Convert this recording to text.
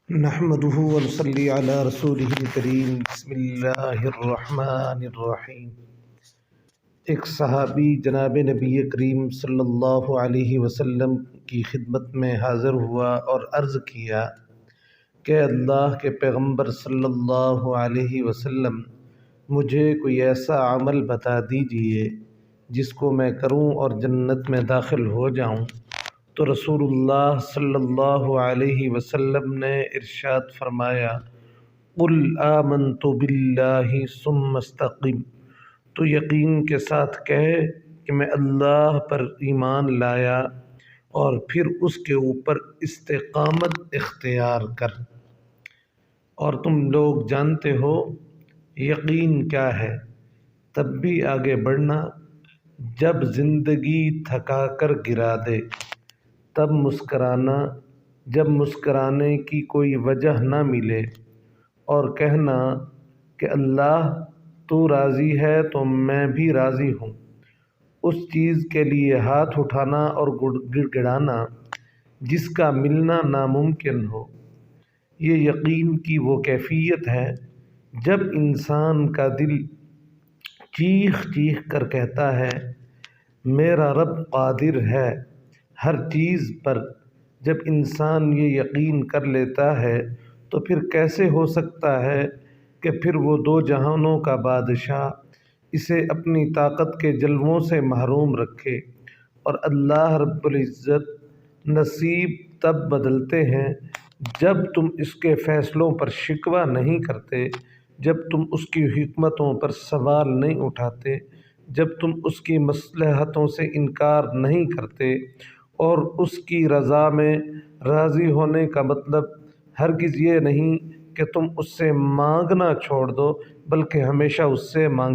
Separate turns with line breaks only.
نحمده ونصلي على رسوله الکریم بسم اللہ الرحمن الرحیم۔ ایک صحابی جناب نبی کریم صلی اللہ علیہ وسلم کی خدمت میں حاضر ہوا اور عرض کیا کہ اللہ کے پیغمبر صلی اللہ علیہ وسلم مجھے کوئی ایسا عمل بتا دیجئے جس کو میں کروں اور جنت میں داخل ہو جاؤں۔ تو رسول اللہ صلی اللہ علیہ وسلم نے ارشاد فرمایا قل آمنت باللہ ثم استقم، تو یقین کے ساتھ کہے کہ میں اللہ پر ایمان لایا اور پھر اس کے اوپر استقامت اختیار کر۔ اور تم لوگ جانتے ہو یقین کیا ہے، تب بھی آگے بڑھنا، جب زندگی تھکا کر گرا دے تب مسکرانا، جب مسکرانے کی کوئی وجہ نہ ملے، اور کہنا کہ اللہ تو راضی ہے تو میں بھی راضی ہوں، اس چیز کے لیے ہاتھ اٹھانا اور گڑ گڑانا جس کا ملنا ناممکن ہو۔ یہ یقین کی وہ کیفیت ہے جب انسان کا دل چیخ چیخ کر کہتا ہے میرا رب قادر ہے ہر چیز پر۔ جب انسان یہ یقین کر لیتا ہے تو پھر کیسے ہو سکتا ہے کہ پھر وہ دو جہانوں کا بادشاہ اسے اپنی طاقت کے جلووں سے محروم رکھے۔ اور اللہ رب العزت نصیب تب بدلتے ہیں جب تم اس کے فیصلوں پر شکوہ نہیں کرتے، جب تم اس کی حکمتوں پر سوال نہیں اٹھاتے، جب تم اس کی مصلحتوں سے انکار نہیں کرتے۔ اور اس کی رضا میں راضی ہونے کا مطلب ہرگز یہ نہیں کہ تم اس سے مانگنا چھوڑ دو، بلکہ ہمیشہ اس سے مانگ